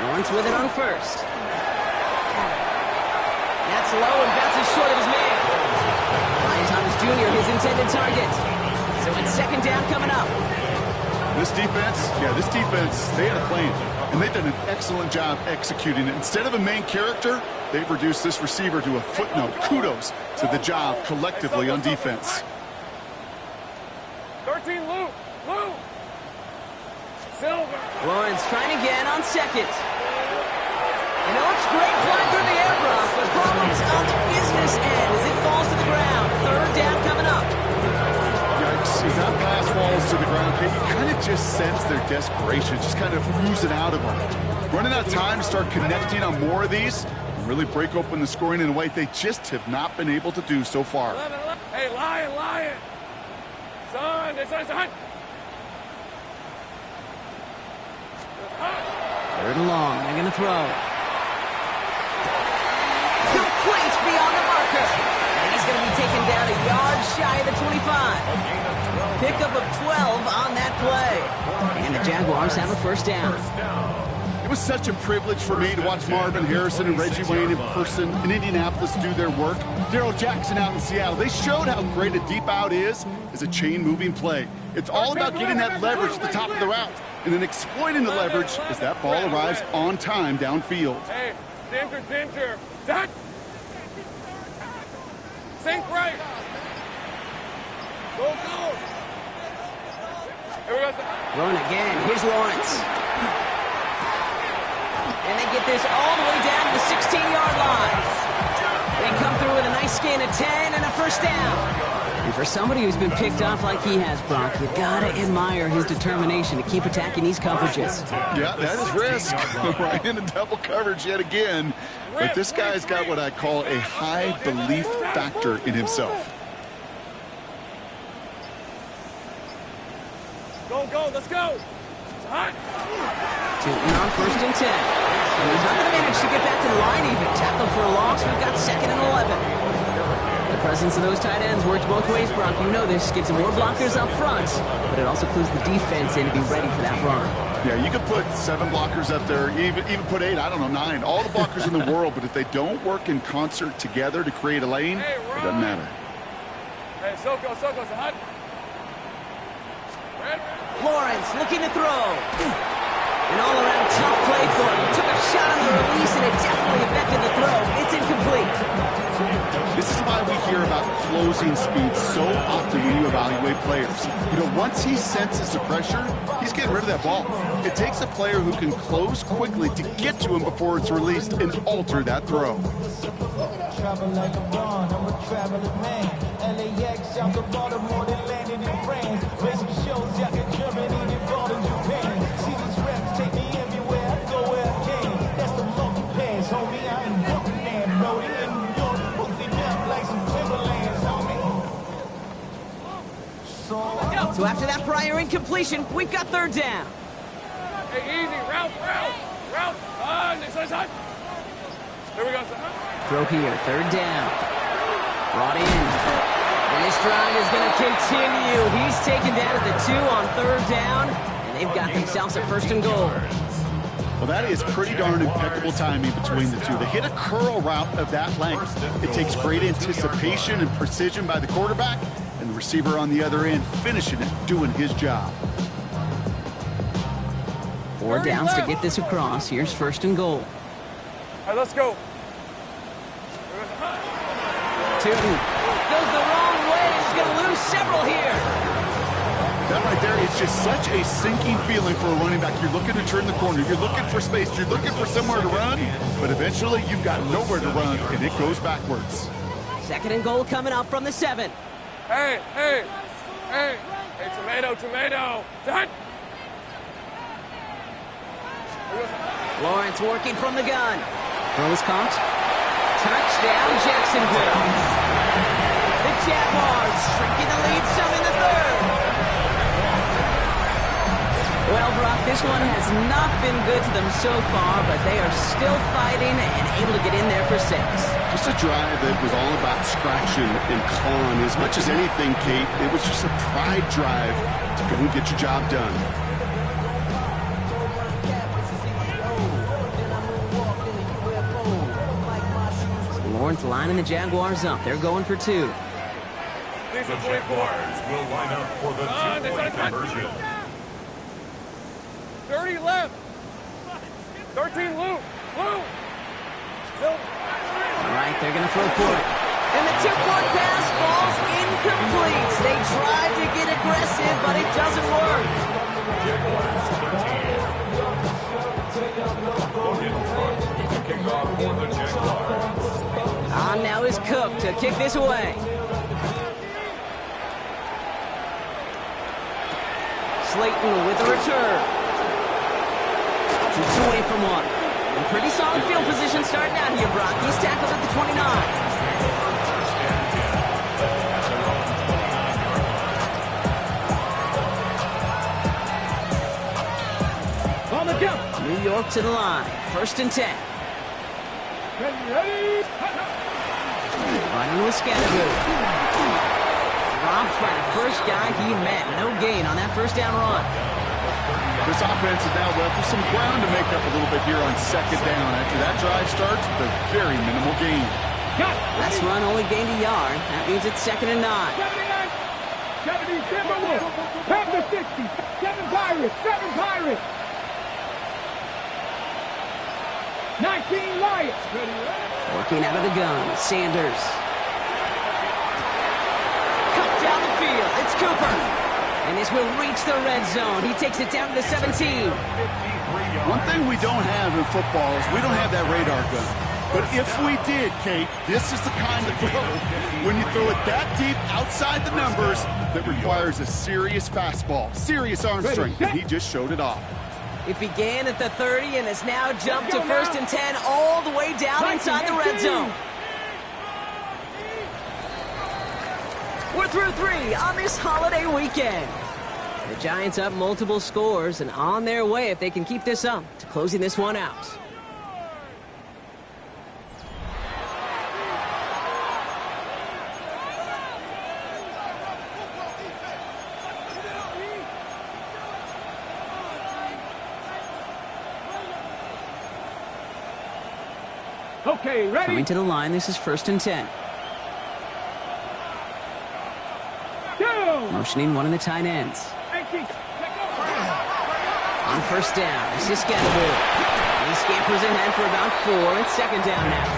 Lawrence with it on first. That's low and bounces short of his man. Ryan Thomas Jr., his intended target. So it's second down coming up. This defense, they had a plan. And they've done an excellent job executing it. Instead of a main character, they've reduced this receiver to a footnote. Kudos to the job collectively on defense. 13, Lou. Silver. Lawrence trying again on second. And it looks great flying through the air, Brock, but problems on the business end as it falls to the ground. Third down coming up. Yikes, as that pass falls to the ground, you kind of just sense their desperation, just kind of oozing out of them. Running out of time to start connecting on more of these and really break open the scoring in a way they just have not been able to do so far. 11. Hey, Lion. Son. Third and long, they're going to throw. Complete beyond the marker. And he's going to be taken down a yard shy of the 25. Pickup of 12 on that play. And the Jaguars have a first down. It was such a privilege for me to watch Marvin Harrison and Reggie Wayne in person in Indianapolis do their work. Darrell Jackson out in Seattle. They showed how great a deep out is as a chain-moving play. It's all about getting that leverage at the top of the route and then exploiting the leverage as that ball arrives on time downfield. Hey, Dinter. Zach. Sink right. Go. Here we go. Throwing again. Here's Lawrence. And they get this all the way down to the 16-yard line. They come through with a nice gain of 10 and a first down. And for somebody who's been picked off like he has, Brock, you gotta admire his determination to keep attacking these coverages. Yeah, that is risk. Right into double coverage yet again. But this guy's got what I call a high belief factor in himself. Go, let's go. It's hot. Tilton on first and 10. And he's not going to manage to get back to the line even. Tackle for a loss. We've got second and 11. The presence of those tight ends works both ways, Brock. You know this. Gives them more blockers up front, but it also clues the defense in to be ready for that run. Yeah, you could put 7 blockers up there, even put 8, I don't know, 9. All the blockers in the world, but if they don't work in concert together to create a lane, it doesn't matter. Hey, Soko, it's hot. Lawrence looking to throw. An all-around tough play for him. He took a shot on the release, and it definitely affected the throw. It's incomplete. This is why we hear about closing speed so often when you evaluate players. You know, once he senses the pressure, he's getting rid of that ball. It takes a player who can close quickly to get to him before it's released and alter that throw. Travel like a bond, I'm a traveling man. LAX out the Baltimore, they landed in France. Racing shows out in Germany, they bought in Japan. See these reps take me everywhere, I go where I can. That's the local pass, homie. I ain't walking there, bro. They in New York, hook it up like some Timberlands, homie. So after that prior incompletion, we've got third down. Hey, easy, route. It's hot. Here we go, son. Throw here, third down. Brought in. And this drive is going to continue. He's taken down at the 2 on third down, and they've got themselves a first and goal. Well, that is pretty darn impeccable timing between the two. They hit a curl route of that length. It takes great anticipation and precision by the quarterback, and the receiver on the other end finishing it, doing his job. 4 downs to get this across. Here's first and goal. All right, let's go. Tilton goes the wrong way. He's going to lose several here. That right there is just such a sinking feeling for a running back. You're looking to turn the corner. You're looking for space. You're looking for somewhere to run. But eventually, you've got nowhere to run, and it goes backwards. Second and goal coming up from the 7. Hey, tomato. Done. Lawrence working from the gun. Throw is caught. Touchdown, Jacksonville. The Jaguars shrinking the lead some in the third. Well, Brock, this one has not been good to them so far, but they are still fighting and able to get in there for 6. Just a drive that was all about scratching and clawing. As much as anything, Kate, it was just a pride drive to go and get your job done. Lawrence lining the Jaguars up. They're going for 2. The Jaguars will line up for the two-point conversion. 30 left. 13 loop. Loop. All right, they're going to throw for it. And the two-point pass falls incomplete. They tried to get aggressive, but it doesn't work. Jaguars 13. In front, the kickoff for the Jaguars. On now is Cook to kick this away. Slayton with the return. Shoots away from 1. And pretty solid field position starting out here, Brock. He's tackled at the 29. On the jump. New York to the line. 1st and 10. Ready. Running with Scandaboo. Dropped by the first guy he met. No gain on that first down run. This offense is now left with some ground to make up a little bit here on 2nd down. After that drive starts with a very minimal gain. Last run only gained a yard. That means it's 2nd and 9. 79. 70 Timberwolves. Back to 60. 7 Pirates. 7 Pirates. 19 Lions. Working out of the gun. Sanders. Cut down the field. It's Cooper. And this will reach the red zone. He takes it down to the 17. One thing we don't have in football is we don't have that radar gun. But if we did, Kate, this is the kind of throw, when you throw it that deep outside the numbers, that requires a serious fastball, serious arm strength, and he just showed it off. It began at the 30 and has now jumped to 1st and 10 all the way down inside the red zone. We're through 3 on this holiday weekend. The Giants up multiple scores and on their way, if they can keep this up, to closing this one out. Okay, ready? Coming to the line, this is 1st and 10. Motioning one of the tight ends. On 1st down, this is Scandaboo. He scampers ahead for about 4. It's 2nd down now.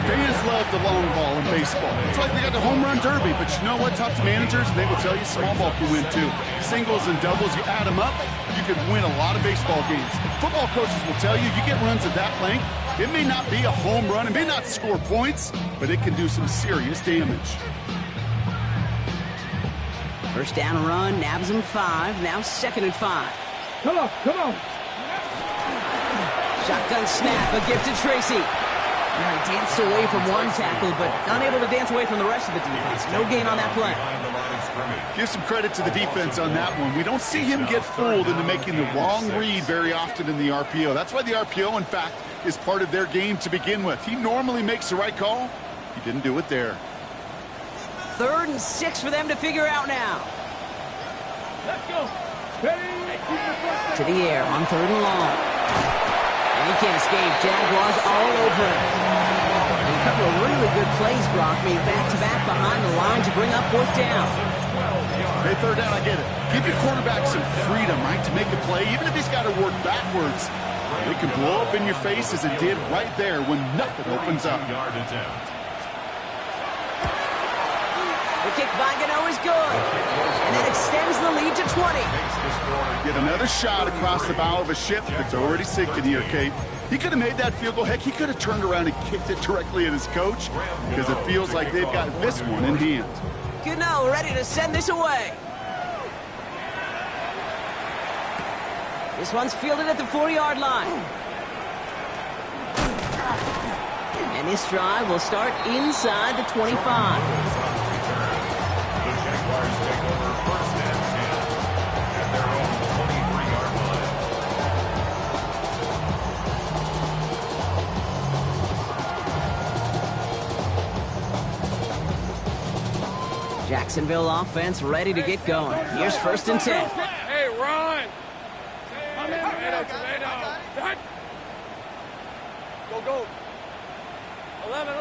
Fans love the long ball in baseball. It's like they got the home run derby, but you know what? Talk to managers, and they will tell you small ball can win too. Singles and doubles, you add them up, you can win a lot of baseball games. Football coaches will tell you, you get runs of that length, it may not be a home run, it may not score points, but it can do some serious damage. 1st down run, nabs him 5, now 2nd and 5. Come on, come on. Shotgun snap, a gift to Tracy. He danced away from one tackle, but unable to dance away from the rest of the defense. No gain on that play. Give some credit to the defense on that one. We don't see him get fooled into making the wrong read very often in the RPO. That's why the RPO, in fact, is part of their game to begin with. He normally makes the right call. He didn't do it there. 3rd and 6 for them to figure out now. Let's go. To the air on 3rd and long. And he can't escape. Jaguars all over him. And a couple of really good plays, Brock, made back-to-back behind the line to bring up 4th down. Hey, 3rd down, I get it. Give your quarterback some freedom, right, to make a play, even if he's got to work backwards. It can blow up in your face as it did right there when nothing opens up. The kick by Gano is good. And it extends the lead to 20. Get another shot across the bow of a ship that's already sinking here, Kate. He could have made that field goal. Heck, he could have turned around and kicked it directly at his coach because it feels like they've got this one in hand. Gano ready to send this away. This one's fielded at the 4-yard line. And this drive will start inside the 25. The Jaguars take over first and 10 at their own 23-yard line. Jacksonville offense ready to get going. Here's first and 10. Hey, Ron! Go. 11.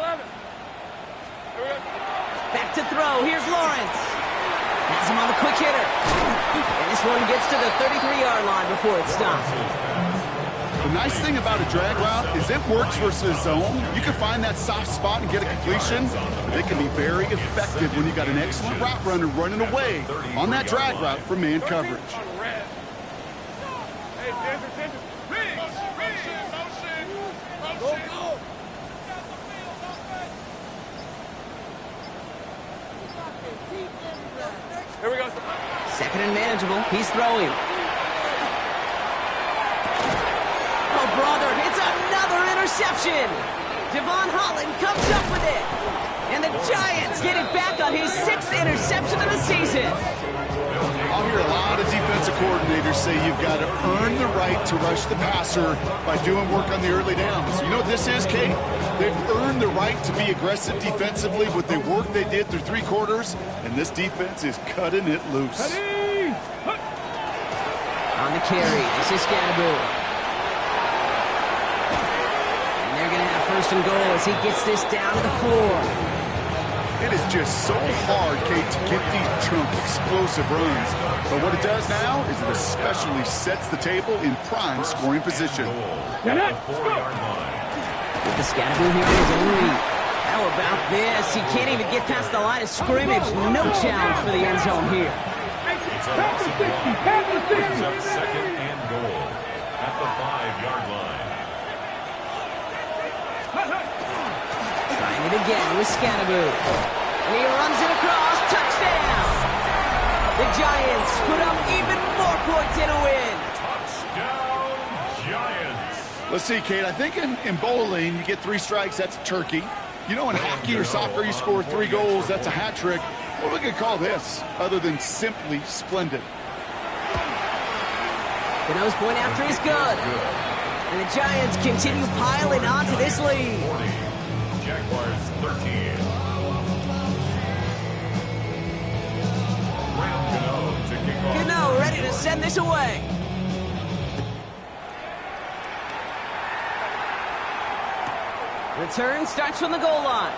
Back to throw. Here's Lawrence. Has him on the quick hitter. And this one gets to the 33-yard line before it stops. The nice thing about a drag route is it works versus zone. You can find that soft spot and get a completion, but it can be very effective when you got an excellent route runner running away on that drag route from man coverage. Go. Here we go. Second and manageable. He's throwing. Oh, brother, it's another interception. Devon Holland comes up with it. And the Giants get it back on his 6th interception of the season. I'll hear a lot of defensive coordinators say you've got to earn the right to rush the passer by doing work on the early downs. You know what this is, Kate? They've earned the right to be aggressive defensively with the work they did through 3 quarters, and this defense is cutting it loose. On the carry, this is Scadaboo. And they're going to have first and goal as he gets this down to the 4. It is just so hard, Kate, to get these chunk, explosive runs. But what it does now is it especially sets the table in prime scoring position. With the Scadaboo here in his own lead. How about this? He can't even get past the line of scrimmage. No challenge for the end zone here. Brings up second and goal at the 5-yard line. Trying it again with Scadaboo. And he runs it across. Touchdown! The Giants put up even more points in a win. Touchdown, Giants. Let's see, Kate. I think in bowling, you get 3 strikes, that's a turkey. You know, in hockey or soccer, you score 3 goals, that's a hat trick. What are we going to call this other than simply splendid? The nose point after is good. And the Giants continue piling onto this lead. 40. Jaguars 13. Graham Gano to kick off. Gano ready to send this away. Return starts from the goal line.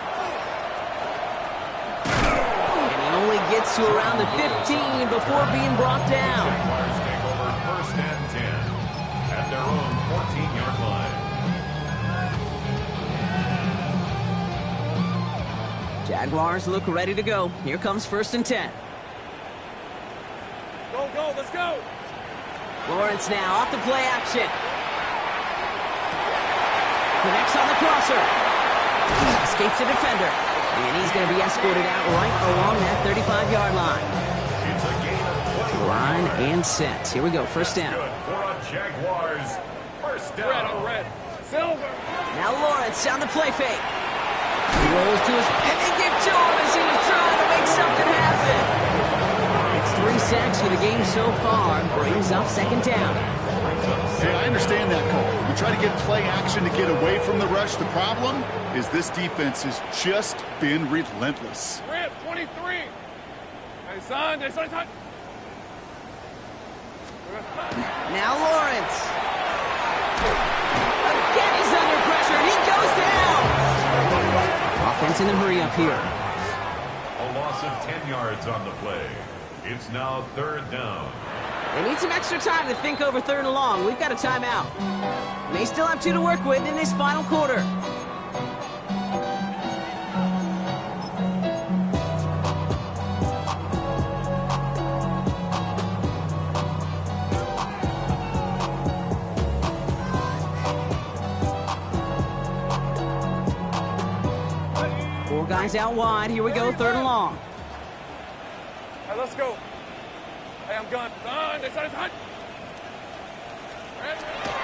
And he only gets to around the 15 before being brought down. Jaguars take over first and 10 at their own 14-yard line. Jaguars look ready to go. Here comes first and 10. Go, let's go. Lawrence now off the play action. Connects on the crosser. Escapes the defender. And he's going to be escorted out right along that 35-yard line. It's a gain of 20. Line and set. Here we go. First down. Good for a Jaguars. First down. Red. Silver. Now Lawrence on the play fake. He rolls to his... And they give to him as he was trying to make something happen. It's 3 sacks for the game so far. Brings up second down. Hey, I understand that call. You try to get play action to get away from the rush. The problem is this defense has just been relentless. Red, 23. Hey, son. Now Lawrence. Again, he's under pressure, and he goes down. Offense in a hurry up here. A loss of 10 yards on the play. It's now third down. They need some extra time to think over third and long. We've got a timeout. They still have 2 to work with in this final quarter. Four guys out wide. Here we go, third and long. Hey, let's go. Hey, I'm gone.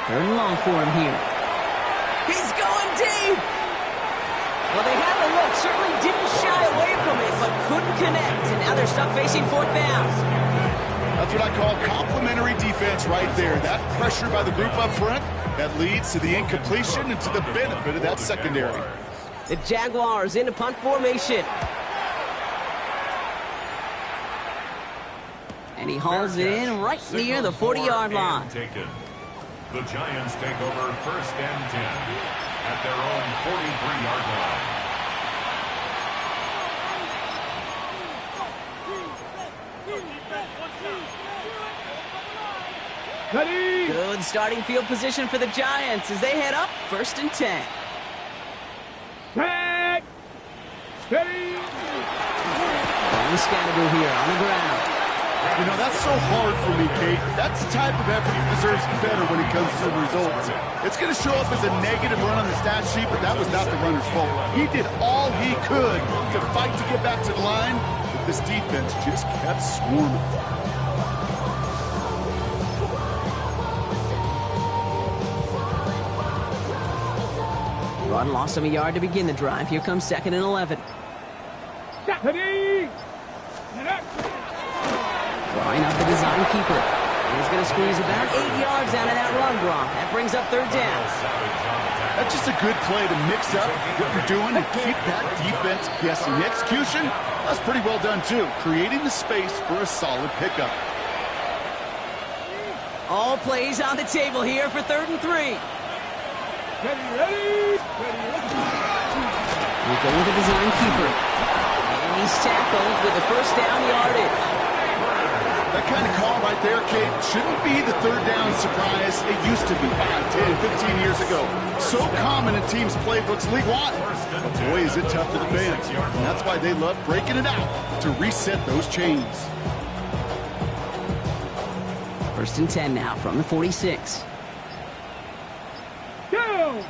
Third and long for him here. He's going deep. couldn't connect, and now they're stuck facing fourth down. That's what I call complementary defense right there. That pressure by the group up front, that leads to the incompletion and to the benefit of that secondary. The Jaguars into punt formation. And he hauls it in right near the 40-yard line. Taken. The Giants take over 1st and 10 at their own 43-yard line. Ready. Good starting field position for the Giants as they head up 1st and 10. Back. Ready. And Scatterbill here on the ground. You know, that's so hard for me, Kate. That's the type of effort he deserves better when it comes to the results. It's going to show up as a negative run on the stat sheet, but that was not the runner's fault. He did all he could to fight to get back to the line, but this defense just kept swarming. Run lost him a yard to begin the drive. Here comes 2nd and 11. Ready. Drawing up the design keeper. He's going to squeeze about 8 yards out of that run, Gronk. That brings up 3rd down. That's just a good play to mix up what you're doing and keep that defense guessing. The execution, that's pretty well done too. Creating the space for a solid pickup. All plays on the table here for 3rd and 3. Ready. We go with the design keeper. And he's tackled with the 1st down yardage. That kind of call right there, Kate, shouldn't be the 3rd down surprise. It used to be 5, 10, 15 years ago. So common in teams' playbooks league-wide. But boy, is it tough to defend. And that's why they love breaking it out to reset those chains. 1st and 10 now from the 46. Go.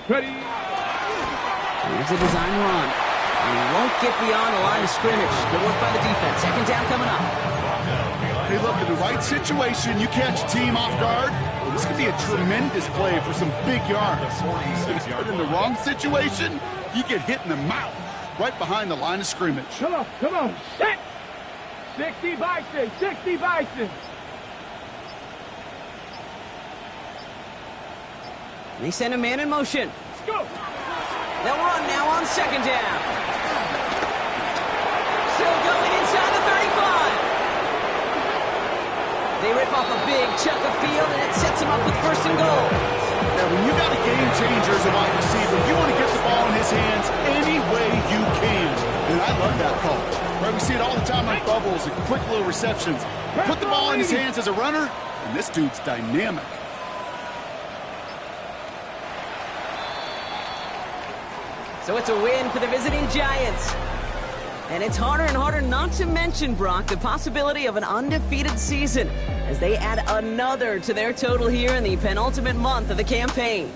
Ready. Here's a design run. And he won't get beyond the line of scrimmage. Good work by the defense. 2nd down coming up. Hey, look, in the right situation, you catch a team off guard. Well, this could be a tremendous play for some big yards. But in the wrong situation, you get hit in the mouth right behind the line of scrimmage. Come on. Set. 60 Bison. They send a man in motion. Let's go. They'll run now on 2nd down. Still going inside the 35. They rip off a big chunk of field, and it sets them up with 1st and goal. Now, when you got a game changer as a wide receiver, you want to get the ball in his hands any way you can. And I love that call. Right, we see it all the time on bubbles and quick little receptions. Put the ball in his hands as a runner, and this dude's dynamic. So it's a win for the visiting Giants. And it's harder and harder not to mention, Brock, the possibility of an undefeated season as they add another to their total here in the penultimate month of the campaign.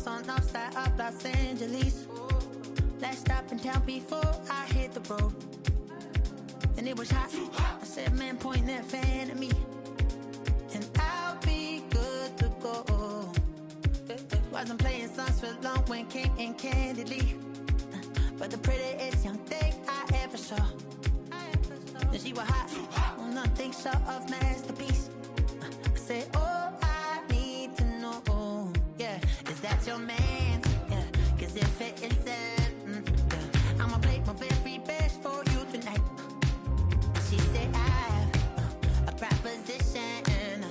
house on north side of Los Angeles. Last stop in town before I hit the road. And it was hot. I said, man, point that fan at me, and I'll be good to go. Wasn't playing songs for long when came in candidly, but the prettiest young thing I ever saw. And she was hot, nothing short of masterpiece. I said, oh, I need to know, yeah, is that your man? Yeah, cause if it isn't, yeah, I'ma play my very best for you tonight. She said, I have a proposition,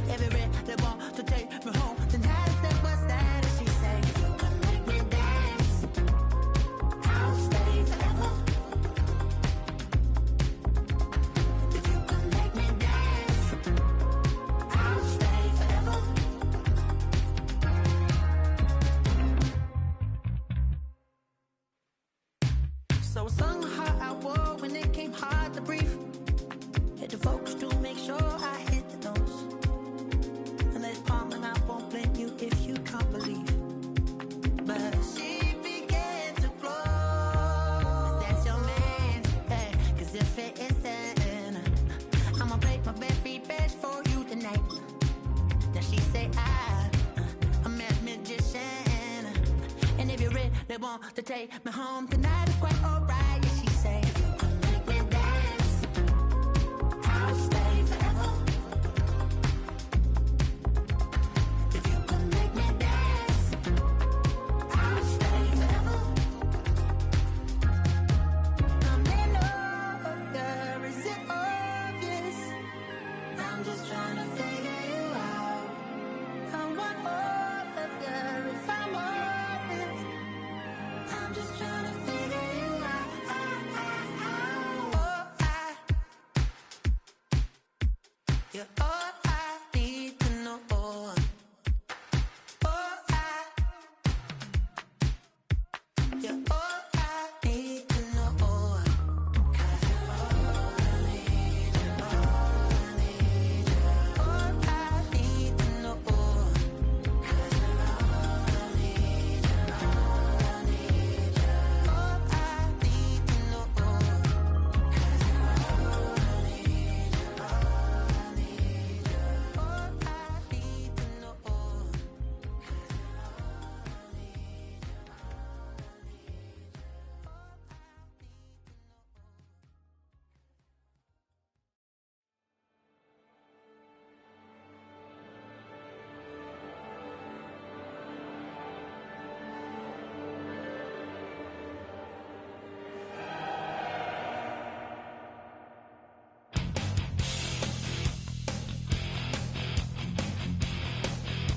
every they want to take me home tonight. I said, what's that? And she said, if you can make me dance, I'll stay forever. If you can make me dance, I'll stay forever. So I sung how I wore when it came hard to breathe. Had to focus to make sure I hit the notes. And there's palm and I won't blame you if you can't believe. But she began to flow. That's your man, hey, cause if it isn't, I'ma play my very best for you tonight. Then she say I'm a magician, and if you really want to take me home tonight, it's quite alright. Yeah, she say, if you can make me dance, I'll stay forever. If you can make me dance, I'll stay forever. I'm in love, girl, is it obvious? I'm just trying to figure you out. I want all of you if I'm honest. I'm just trying to figure you out. You're all I need to know. You're all I need to know. 'Cause you're all I need, you're all I need, you're all I need to know. 'Cause you're all I need, you're all I need, you're all I need to know. 'Cause you're all I need, you're all I need, you're all I need to know. 'Cause you're all I need, you're all I need, you're all I need, you're all I need to know.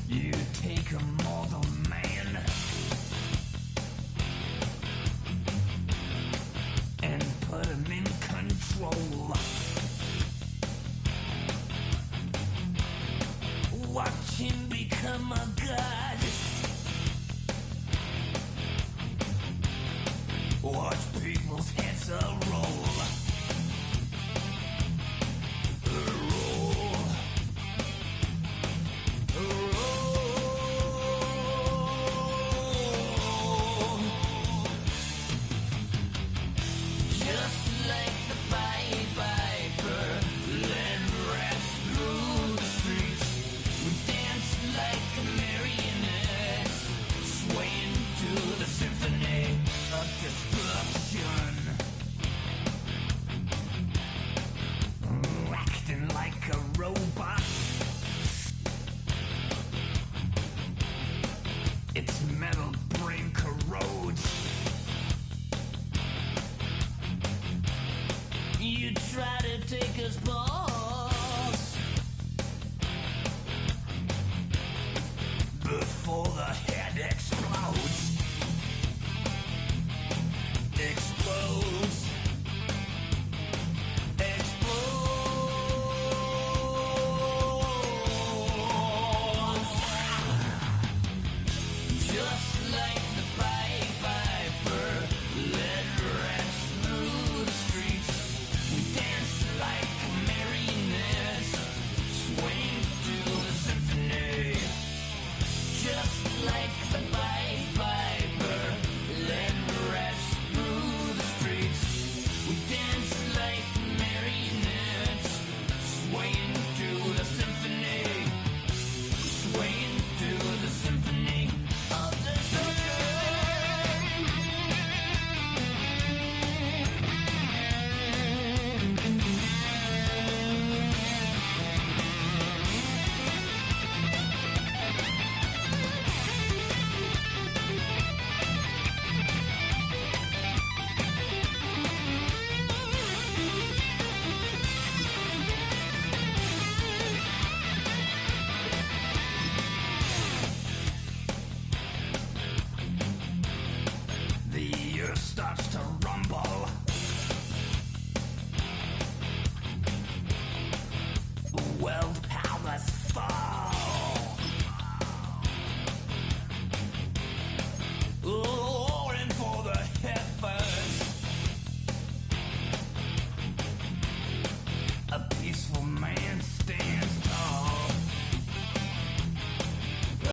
You take a mortal man and put him in control. Watch him become a god. Watch people's heads roll. Just like the Pied Piper, led rats through the streets. We dance like a marionette, swaying to the symphony of destruction. Acting like a robot. Its metal brain corrodes. You try to take us balls before the head explodes. Explodes. Explodes. 12